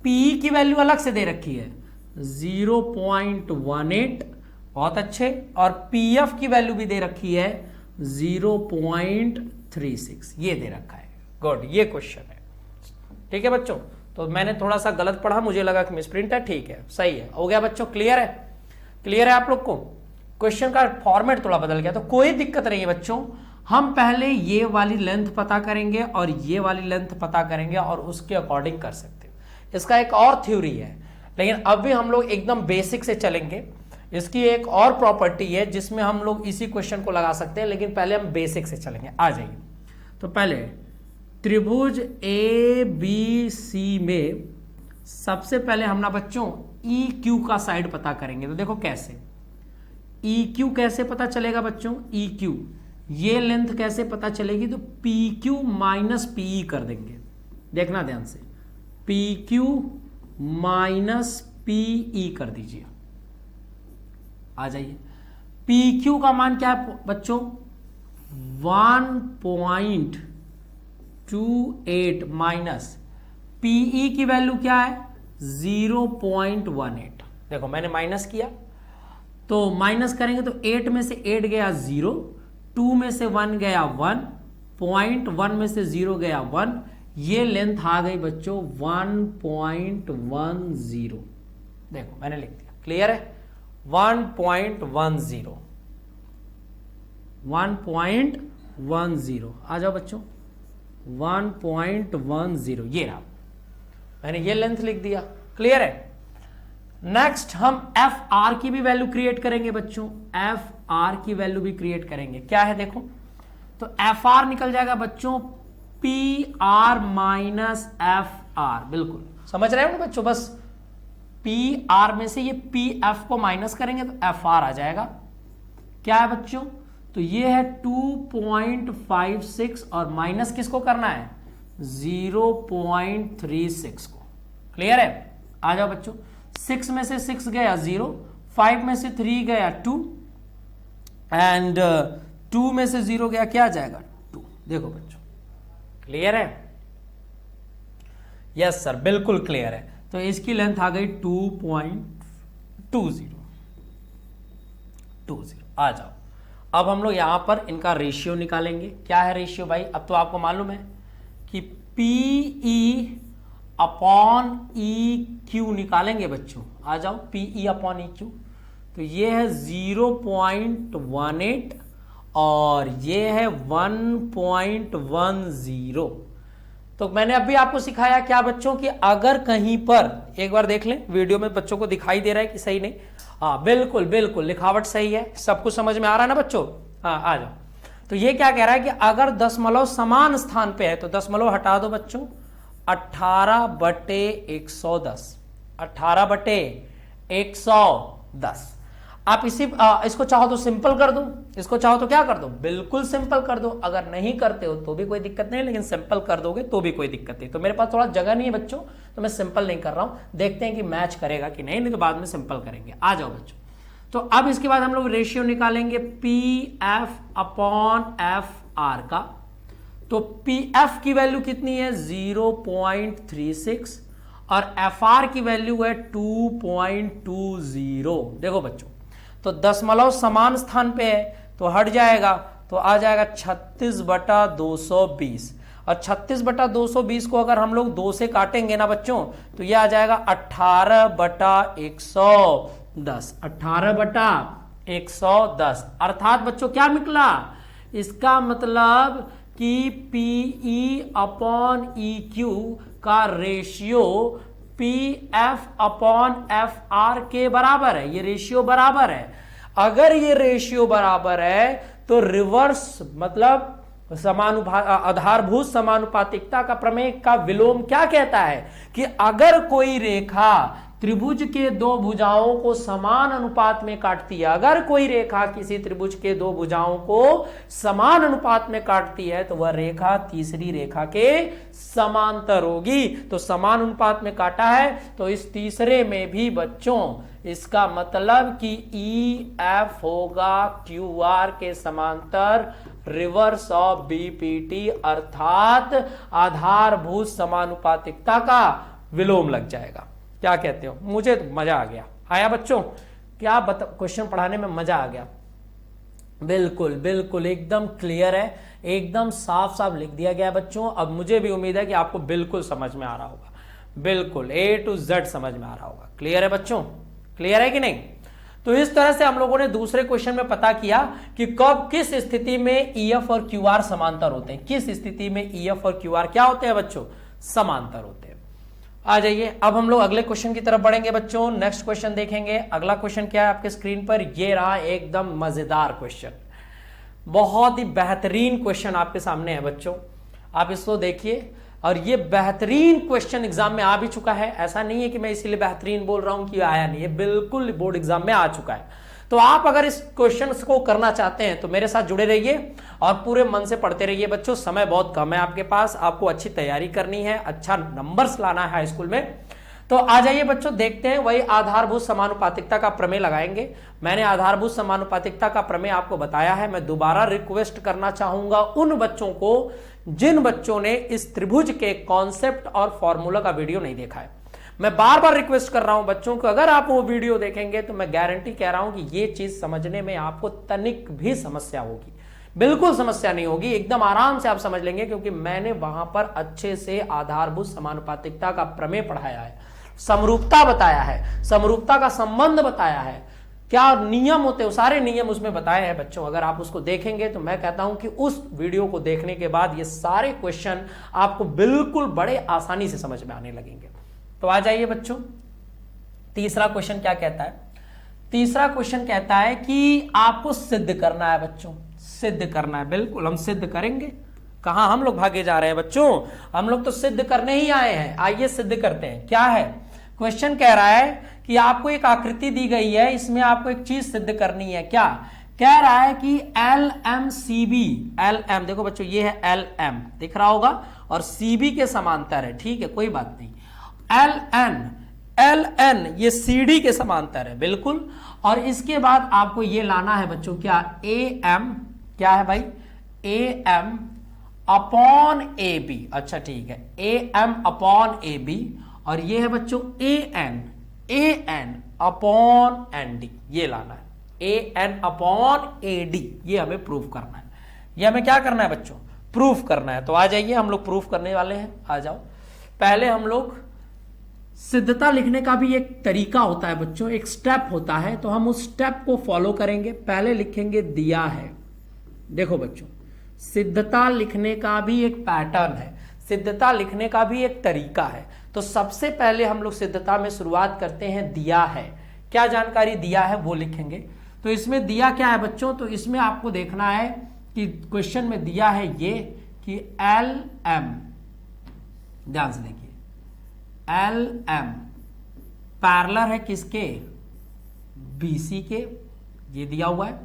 PE की वैल्यू अलग से दे रखी है 0.18, बहुत अच्छे, और PF की वैल्यू भी दे रखी है 0.36, ये दे रखा है, गुड, ये क्वेश्चन है, ठीक है बच्चों। तो मैंने थोड़ा सा गलत पढ़ा, मुझे लगा कि मिसप्रिंट है, ठीक है, सही है, हो गया बच्चों, क्लियर है, क्लियर है आप लोग को। क्वेश्चन का फॉर्मेट थोड़ा बदल गया तो कोई दिक्कत नहीं है बच्चों, हम पहले ये वाली लेंथ पता करेंगे और ये वाली लेंथ पता करेंगे और उसके अकॉर्डिंग कर सकते हैं। इसका एक और थ्योरी है, लेकिन अभी हम लोग एकदम बेसिक से चलेंगे। इसकी एक और प्रॉपर्टी है जिसमें हम लोग इसी क्वेश्चन को लगा सकते हैं, लेकिन पहले हम बेसिक से चलेंगे। आ जाइए, तो पहले त्रिभुज ABC में सबसे पहले हम ना बच्चों EQ का साइड पता करेंगे। तो देखो कैसे, EQ कैसे पता चलेगा बच्चों, EQ ये लेंथ कैसे पता चलेगी, तो PQ माइनस PE कर देंगे, देखना ध्यान से, PQ माइनस PE कर दीजिए। आ जाइए, PQ का मान क्या है बच्चों, 1.28 माइनस PE की वैल्यू क्या है 0.18। देखो मैंने माइनस किया, तो माइनस करेंगे तो 8 में से 8 गया 0, 2 में से 1 गया 1, 0.1 में से 0 गया 1, ये लेंथ आ गई बच्चों 1.10। देखो मैंने लिख दिया, क्लियर है, 1.10, 1.10। आ जाओ बच्चों, 1.10 ये रहा, मैंने ये लेंथ लिख दिया, क्लियर है। नेक्स्ट हम FR की भी वैल्यू क्रिएट करेंगे बच्चों, FR की वैल्यू भी क्रिएट करेंगे। क्या है देखो, तो FR निकल जाएगा बच्चों PR माइनस FR, बिल्कुल समझ रहे हो ना बच्चों, बस PR में से ये PF को माइनस करेंगे तो FR आ जाएगा। क्या है बच्चों, तो ये है 2.56 और माइनस किसको करना है 0.36 को। क्लियर है? आ जाओ बच्चों, 6 में से 6 गया 0, 5 में से 3 गया 2 एंड 2 में से 0 गया क्या आ जाएगा 2। देखो बच्चों क्लियर है? यस सर बिल्कुल क्लियर है। तो इसकी लेंथ आ गई 2.20। आ जाओ, अब हम लोग यहां पर इनका रेशियो निकालेंगे। क्या है रेशियो भाई? अब तो आपको मालूम है कि PE अपॉन EQ निकालेंगे बच्चों। आ जाओ, PE अपॉन EQ, तो ये है 0.18 और ये है 1.10। तो मैंने अभी आपको सिखाया क्या बच्चों कि अगर कहीं पर, एक बार देख लें वीडियो में बच्चों को दिखाई दे रहा है कि सही नहीं? हाँ बिल्कुल बिल्कुल, लिखावट सही है, सब कुछ समझ में आ रहा है ना बच्चों? हाँ आ जाओ। तो ये क्या कह रहा है कि अगर दशमलव समान स्थान पे है तो दशमलव हटा दो बच्चों, 18/110, 18/110। आप इसको चाहो तो सिंपल कर दो, इसको चाहो तो क्या कर दो, बिल्कुल सिंपल कर दो। अगर नहीं करते हो तो भी कोई दिक्कत नहीं, लेकिन सिंपल कर दोगे तो भी कोई दिक्कत नहीं। तो मेरे पास थोड़ा जगह नहीं है बच्चों, तो मैं सिंपल नहीं कर रहा हूं, देखते हैं कि मैच करेगा कि नहीं तो बाद में सिंपल करेंगे। आ जाओ बच्चों, तो अब इसके बाद हम लोग रेशियो निकालेंगे PF अपॉन FR का। तो PF की वैल्यू कितनी है 0.36 और FR की वैल्यू है 2.20। देखो बच्चों, तो दशमलव समान स्थान पे है तो हट जाएगा, तो आ जाएगा 36/220 और 36/220 को अगर हम लोग 2 से काटेंगे ना बच्चों तो ये आ जाएगा 18/110, 18/110। अर्थात बच्चों क्या निकला? इसका मतलब कि PE अपॉन EQ का रेशियो PF अपॉन FR के बराबर है। ये रेशियो बराबर है। अगर ये रेशियो बराबर है तो रिवर्स मतलब आधारभूत समानुपातिकता का प्रमेय का विलोम क्या कहता है कि अगर कोई रेखा त्रिभुज के दो भुजाओं को समान अनुपात में काटती है, अगर कोई रेखा किसी त्रिभुज के दो भुजाओं को समान अनुपात में काटती है तो वह रेखा तीसरी रेखा के समांतर होगी। तो समान अनुपात में काटा है तो इस तीसरे में भी बच्चों इसका मतलब कि EF होगा QR के समांतर, रिवर्स ऑफ BPT, अर्थात आधारभूत समानुपातिकता का विलोम लग जाएगा। क्या कहते हो? मुझे तो मजा आ गया। आया बच्चों? क्या क्वेश्चन पढ़ाने में मजा आ गया? बिल्कुल बिल्कुल एकदम क्लियर है, एकदम साफ साफ लिख दिया गया बच्चों। अब मुझे भी उम्मीद है कि आपको बिल्कुल समझ में आ रहा होगा, बिल्कुल A to Z समझ में आ रहा होगा। क्लियर है बच्चों? क्लियर है कि नहीं? तो इस तरह से हम लोगों ने दूसरे क्वेश्चन में पता किया कि कब किस स्थिति में EF और QR समांतर होते हैं। किस स्थिति में EF और QR क्या होते हैं बच्चों? समांतर होते हैं। आ जाइए, अब हम लोग अगले क्वेश्चन की तरफ बढ़ेंगे बच्चों। नेक्स्ट क्वेश्चन देखेंगे। अगला क्वेश्चन क्या है आपके स्क्रीन पर? ये रहा एकदम मजेदार क्वेश्चन, बहुत ही बेहतरीन क्वेश्चन आपके सामने है बच्चों। आप इसको देखिए, और ये बेहतरीन क्वेश्चन एग्जाम में आ भी चुका है। ऐसा नहीं है कि मैं इसीलिए बेहतरीन बोल रहा हूं कि आया नहीं है, बिल्कुल बोर्ड एग्जाम में आ चुका है। तो आप अगर इस क्वेश्चन को करना चाहते हैं तो मेरे साथ जुड़े रहिए और पूरे मन से पढ़ते रहिए बच्चों। समय बहुत कम है आपके पास, आपको अच्छी तैयारी करनी है, अच्छा नंबर्स लाना है हाई स्कूल में। तो आ जाइए बच्चों, देखते हैं वही आधारभूत समानुपातिकता का प्रमेय लगाएंगे। मैंने आधारभूत समानुपातिकता का प्रमेय आपको बताया है। मैं दोबारा रिक्वेस्ट करना चाहूंगा उन बच्चों को जिन बच्चों ने इस त्रिभुज के कॉन्सेप्ट और फॉर्मूला का वीडियो नहीं देखा है। मैं बार बार रिक्वेस्ट कर रहा हूं बच्चों को, अगर आप वो वीडियो देखेंगे तो मैं गारंटी कह रहा हूं कि ये चीज समझने में आपको तनिक भी समस्या होगी। बिल्कुल समस्या नहीं होगी, एकदम आराम से आप समझ लेंगे, क्योंकि मैंने वहां पर अच्छे से आधारभूत समानुपातिकता का प्रमेय पढ़ाया है, समरूपता बताया है, समरूपता का संबंध बताया है, क्या नियम होते हैं सारे नियम उसमें बताए हैं बच्चों। अगर आप उसको देखेंगे तो मैं कहता हूं कि उस वीडियो को देखने के बाद ये सारे क्वेश्चन आपको बिल्कुल बड़े आसानी से समझ में आने लगेंगे। तो आ जाइए बच्चों, तीसरा क्वेश्चन क्या कहता है? तीसरा क्वेश्चन कहता है कि आपको सिद्ध करना है बच्चों, सिद्ध करना है। बिल्कुल हम सिद्ध करेंगे। कहां हम लोग भागे जा रहे हैं बच्चों? हम लोग तो सिद्ध करने ही आए हैं। आइए सिद्ध करते हैं। क्या है क्वेश्चन? कह रहा है कि आपको एक आकृति दी गई है, इसमें आपको एक चीज सिद्ध करनी है। क्या कह रहा है कि LMCB, LM देखो बच्चों ये है LM दिख रहा होगा और CB के समांतर है, ठीक है कोई बात नहीं। LN ये CD के समांतर है बिल्कुल। और इसके बाद आपको ये लाना है बच्चों क्या, AM, क्या है भाई, AM अपॉन AB, अच्छा ठीक है AM अपॉन AB, और ये है बच्चों AN अपॉन ND, ये लाना है AN अपॉन AD, ये हमें प्रूफ करना है। ये हमें क्या करना है बच्चों, प्रूफ करना है। तो आ जाइए हम लोग प्रूफ करने वाले हैं, आ जाओ। पहले हम लोग सिद्धता लिखने का भी एक तरीका होता है बच्चों, एक स्टेप होता है, तो हम उस स्टेप को फॉलो करेंगे। पहले लिखेंगे दिया है। देखो बच्चों सिद्धता लिखने का भी एक पैटर्न है, सिद्धता लिखने का भी एक तरीका है। तो सबसे पहले हम लोग सिद्धता में शुरुआत करते हैं दिया है, क्या जानकारी दिया है वो लिखेंगे। तो इसमें दिया क्या है बच्चों, तो इसमें आपको देखना है कि क्वेश्चन में दिया है ये कि LM, ध्यान से देखिए LM पैरेलल है किसके, BC के, ये दिया हुआ है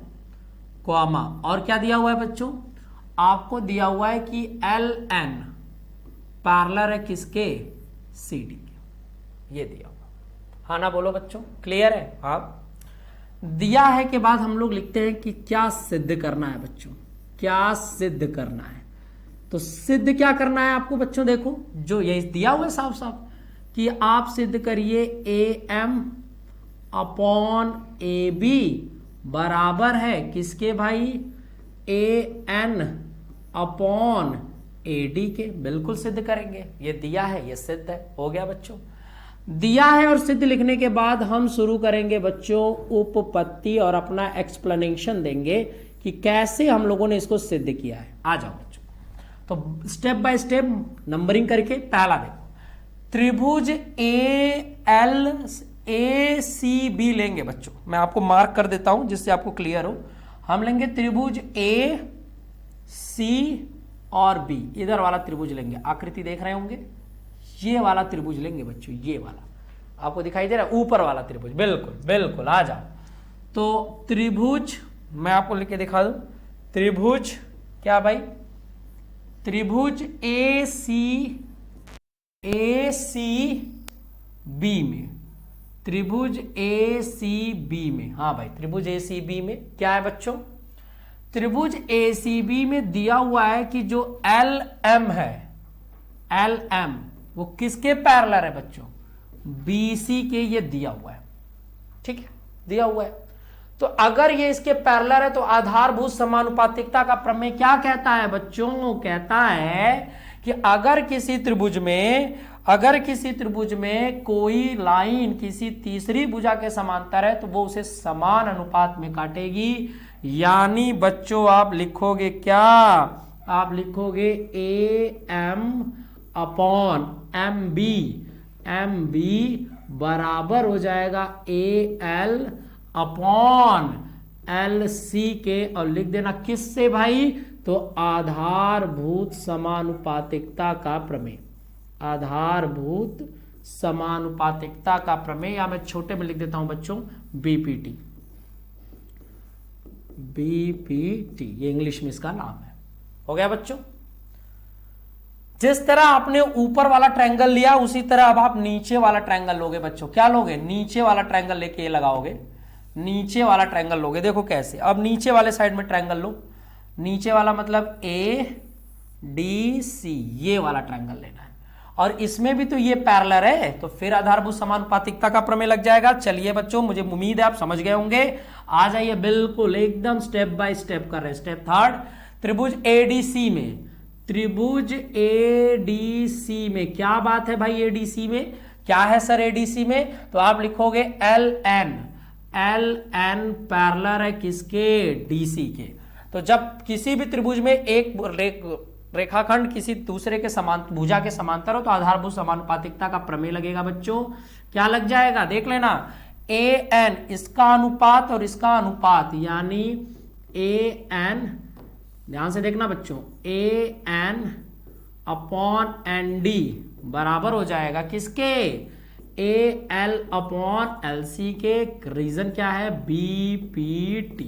कॉमा, और क्या दिया हुआ है बच्चों, आपको दिया हुआ है कि LN पैरेलल है किसके, CD के, ये दिया हुआ। हाँ ना बोलो बच्चों, क्लियर है। हाँ दिया है के बाद हम लोग लिखते हैं कि क्या सिद्ध करना है बच्चों, क्या सिद्ध करना है। तो सिद्ध क्या करना है आपको बच्चों, देखो जो ये दिया हुआ है साफ साफ कि आप सिद्ध करिए AM अपॉन AB बराबर है किसके भाई, AN अपॉन AD के, बिल्कुल सिद्ध करेंगे। ये दिया है ये सिद्ध है, हो गया बच्चों। दिया है और सिद्ध लिखने के बाद हम शुरू करेंगे बच्चों उपपत्ति और अपना एक्सप्लेनेशन देंगे कि कैसे हम लोगों ने इसको सिद्ध किया है। आ जाओ बच्चों, तो स्टेप बाय स्टेप नंबरिंग करके। पहला देखो त्रिभुज ACB लेंगे बच्चों, मैं आपको मार्क कर देता हूं जिससे आपको क्लियर हो। हम लेंगे त्रिभुज AC और B, इधर वाला त्रिभुज लेंगे, आकृति देख रहे होंगे, ये वाला त्रिभुज लेंगे बच्चों, ये वाला आपको दिखाई दे रहा है ऊपर वाला त्रिभुज, बिल्कुल बिल्कुल। आ जाओ, तो त्रिभुज मैं आपको लिख के दिखा दूं, त्रिभुज क्या भाई, त्रिभुज ACB में, त्रिभुज ACB में, हाँ भाई त्रिभुज ACB में क्या है बच्चों, त्रिभुज ACB में दिया हुआ है कि जो LM है, LM वो किसके पैरेलल है बच्चों, BC के, ये दिया हुआ है, ठीक है दिया हुआ है। तो अगर ये इसके पैरेलल है तो आधारभूत समानुपातिकता का प्रमेय क्या कहता है बच्चों, कहता है कि अगर किसी त्रिभुज में कोई लाइन किसी तीसरी भुजा के समांतर है तो वो उसे समान अनुपात में काटेगी। यानी बच्चों आप लिखोगे क्या, आप लिखोगे AM अपॉन MB बराबर हो जाएगा AL अपॉन LC के, और लिख देना किससे भाई, तो आधारभूत समानुपातिकता का प्रमेय, आधारभूत समानुपातिकता का प्रमेय, या मैं छोटे में लिख देता हूं बच्चों BPT, ये इंग्लिश में इसका नाम है। हो गया बच्चों। जिस तरह आपने ऊपर वाला ट्रायंगल लिया उसी तरह अब आप नीचे वाला ट्रायंगल लोगे बच्चों। क्या लोगे, नीचे वाला ट्रायंगल लेके ये लगाओगे, नीचे वाला ट्रायंगल लोगे। देखो कैसे, अब नीचे वाले साइड में ट्रायंगल लो, नीचे वाला मतलब ADC, ये वाला ट्रायंगल लेना है, और इसमें भी तो ये पैरेलल है, तो फिर आधारभूत समानुपातिकता का प्रमेय लग जाएगा। चलिए बच्चों, मुझे उम्मीद है आप समझ गए होंगे। आ जाइए, बिल्कुल एकदम स्टेप बाय स्टेप कर रहे हैं। स्टेप थर्ड, त्रिभुज ADC में, त्रिभुज ADC में क्या बात है भाई, ADC में क्या है सर, ADC में तो आप लिखोगे LN पैरेलल है किसके, DC के। तो जब किसी भी त्रिभुज में एक रेखाखंड किसी दूसरे के भुजा के समांतर हो तो आधारभूत समानुपातिकता का प्रमेय लगेगा बच्चों। क्या लग जाएगा, देख लेना, AN इसका अनुपात और इसका अनुपात, यानी AN, ध्यान से देखना बच्चों, AN अपॉन ND बराबर हो जाएगा किसके, AL अपॉन LC के। रीजन क्या है, BPT।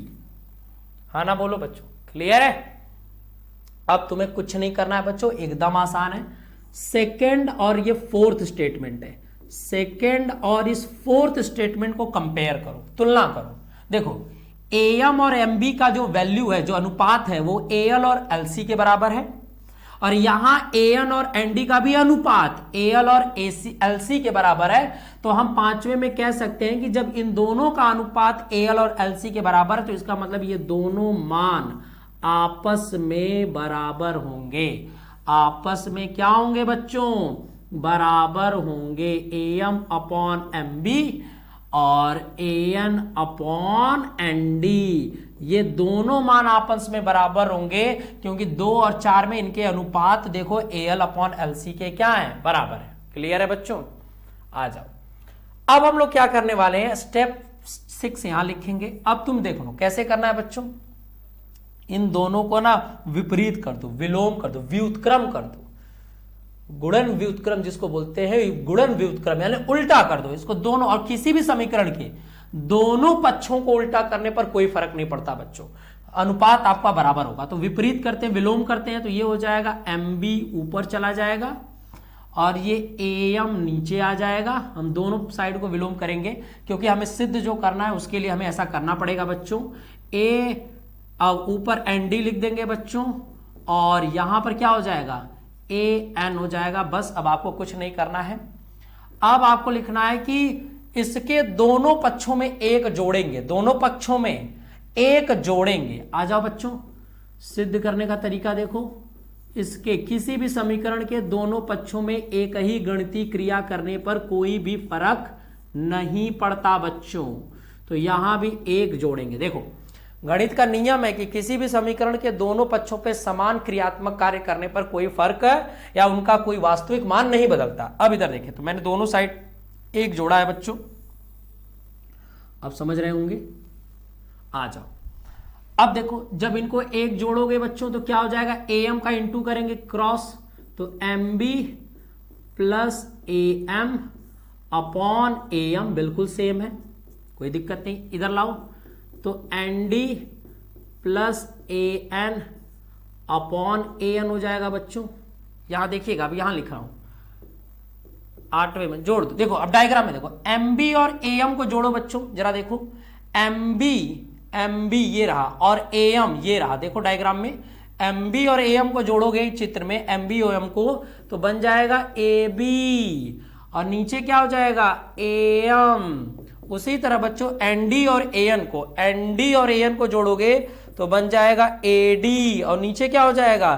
हाँ ना बोलो बच्चों, क्लियर है? अब तुम्हें कुछ नहीं करना है बच्चों, एकदम आसान है। सेकंड और ये फोर्थ स्टेटमेंट है, सेकंड और इस फोर्थ स्टेटमेंट को कंपेयर करो, तुलना करो। देखो एम और एम बी का जो वैल्यू है, जो अनुपात है, वो एल और एलसी के बराबर है, और यहां एन और एनडी का भी अनुपात एल और एलसी के बराबर है। तो हम पांचवें में कह सकते हैं कि जब इन दोनों का अनुपात एल और एलसी के बराबर है, तो इसका मतलब ये दोनों मान आपस में बराबर होंगे। आपस में क्या होंगे बच्चों? बराबर होंगे। एम अपॉन एम बी और एन अपॉन एन डी, ये दोनों मान आपस में बराबर होंगे, क्योंकि 2 और 4 में इनके अनुपात देखो एल अपॉन एलसी के क्या है? बराबर है। क्लियर है बच्चों? आ जाओ। अब हम लोग क्या करने वाले हैं, स्टेप 6 यहां लिखेंगे। अब तुम देख लो कैसे करना है बच्चों। इन दोनों को ना विपरीत कर दो, विलोम कर दो, व्युत्क्रम कर दो। गुणन व्युत्क्रम जिसको बोलते हैं, गुणन व्युत्क्रम यानी उल्टा कर दो इसको दोनों, और किसी भी समीकरण के दोनों पक्षों को उल्टा करने पर कोई फर्क नहीं पड़ता बच्चों, अनुपात आपका बराबर होगा। तो विपरीत करते हैं, विलोम करते हैं, तो ये हो जाएगा एम बी ऊपर चला जाएगा और ये ए एम नीचे आ जाएगा। हम दोनों साइड को विलोम करेंगे, क्योंकि हमें सिद्ध जो करना है उसके लिए हमें ऐसा करना पड़ेगा बच्चों। ए अब ऊपर एन डी लिख देंगे बच्चों, और यहां पर क्या हो जाएगा? ए एन हो जाएगा। बस अब आपको कुछ नहीं करना है। अब आपको लिखना है कि इसके दोनों पक्षों में एक जोड़ेंगे, दोनों पक्षों में एक जोड़ेंगे। आ जाओ बच्चों, सिद्ध करने का तरीका देखो। इसके किसी भी समीकरण के दोनों पक्षों में एक ही गणितीय क्रिया करने पर कोई भी फर्क नहीं पड़ता बच्चों। तो यहां भी एक जोड़ेंगे। देखो गणित का नियम है कि किसी भी समीकरण के दोनों पक्षों पे समान क्रियात्मक कार्य करने पर कोई फर्क या उनका कोई वास्तविक मान नहीं बदलता। अब इधर देखें, तो मैंने दोनों साइड एक जोड़ा है बच्चों, अब समझ रहे होंगे। आ जाओ, अब देखो जब इनको एक जोड़ोगे बच्चों तो क्या हो जाएगा? ए एम का इंटू करेंगे क्रॉस, तो M B plus A M upon A M बिल्कुल सेम है, कोई दिक्कत नहीं। इधर लाओ, तो N D plus A N upon A N हो जाएगा बच्चों। यहां देखिएगा, अब यहां लिख रहा हूं 8वें में जोड़ दो। देखो अब डायग्राम में देखो, एम बी और ए एम को जोड़ो बच्चों, जरा देखो। एम बी ये रहा और ए एम ये रहा। देखो डायग्राम में एम बी और ए एम को जोड़ोगे चित्र में, एम बी ओ एम को, तो बन जाएगा ए बी, और नीचे क्या हो जाएगा? A M. उसी तरह बच्चों एनडी और एन को, एनडी और एन को जोड़ोगे तो बन जाएगा एडी, और नीचे क्या हो जाएगा?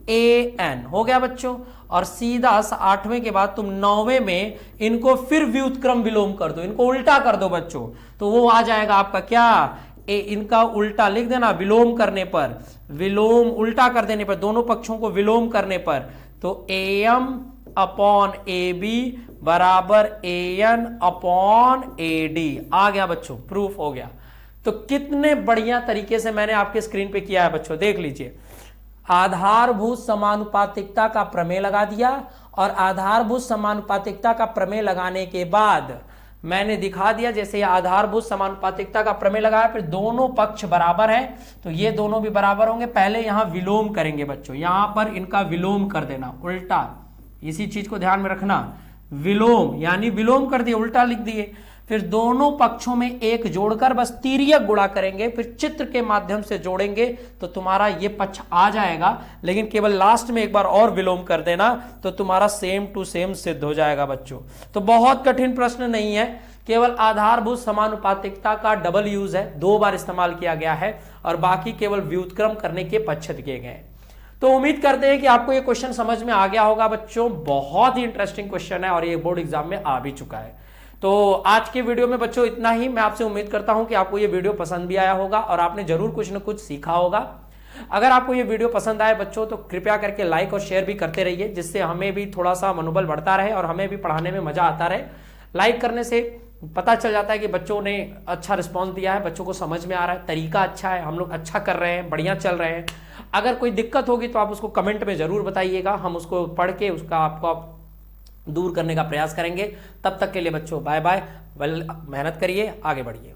ए एन। हो गया बच्चों। और सीधा 8वें के बाद तुम 9वें में इनको फिर व्युत्क्रम विलोम कर दो, इनको उल्टा कर दो बच्चों, तो वो आ जाएगा आपका क्या? इनका उल्टा लिख देना, विलोम करने पर, विलोम उल्टा कर देने पर, दोनों पक्षों को विलोम करने पर, तो A M upon A B बराबर A N upon A D. आ गया बच्चों, प्रूफ हो गया। तो कितने बढ़िया तरीके से मैंने आपके स्क्रीन पे किया है बच्चों, देख लीजिए। आधारभूत समानुपातिकता का प्रमेय लगा दिया, और आधारभूत समानुपातिकता का प्रमेय लगाने के बाद मैंने दिखा दिया, जैसे आधारभूत समानुपातिकता का प्रमेय लगाया, फिर दोनों पक्ष बराबर है, तो ये दोनों भी बराबर होंगे। पहले यहां विलोम करेंगे बच्चों, यहां पर इनका विलोम कर देना, उल्टा, इसी चीज को ध्यान में रखना। विलोम यानी विलोम कर दिए, उल्टा लिख दिए। फिर दोनों पक्षों में एक जोड़कर बस तिर्यक गुणा करेंगे, फिर चित्र के माध्यम से जोड़ेंगे, तो तुम्हारा ये पक्ष आ जाएगा। लेकिन केवल लास्ट में एक बार और विलोम कर देना, तो तुम्हारा सेम टू सेम सिद्ध हो जाएगा बच्चों। तो बहुत कठिन प्रश्न नहीं है, केवल आधारभूत समानुपातिकता का डबल यूज है, 2 बार इस्तेमाल किया गया है, और बाकी केवल व्युत्क्रम करने के पक्ष दिए गए। तो उम्मीद करते हैं कि आपको ये क्वेश्चन समझ में आ गया होगा बच्चों। बहुत ही इंटरेस्टिंग क्वेश्चन है और ये बोर्ड एग्जाम में आ भी चुका है। तो आज के वीडियो में बच्चों इतना ही। मैं आपसे उम्मीद करता हूं कि आपको ये वीडियो पसंद भी आया होगा और आपने जरूर कुछ न कुछ सीखा होगा। अगर आपको ये वीडियो पसंद आए बच्चों तो कृपया करके लाइक और शेयर भी करते रहिए, जिससे हमें भी थोड़ा सा मनोबल बढ़ता रहे और हमें भी पढ़ाने में मजा आता रहे। लाइक करने से पता चल जाता है कि बच्चों ने अच्छा रिस्पॉन्स दिया है, बच्चों को समझ में आ रहा है, तरीका अच्छा है, हम लोग अच्छा कर रहे हैं, बढ़िया चल रहे हैं। अगर कोई दिक्कत होगी तो आप उसको कमेंट में जरूर बताइएगा, हम उसको पढ़ के उसका आपको दूर करने का प्रयास करेंगे। तब तक के लिए बच्चों बाय बाय, मेहनत करिए, आगे बढ़िए।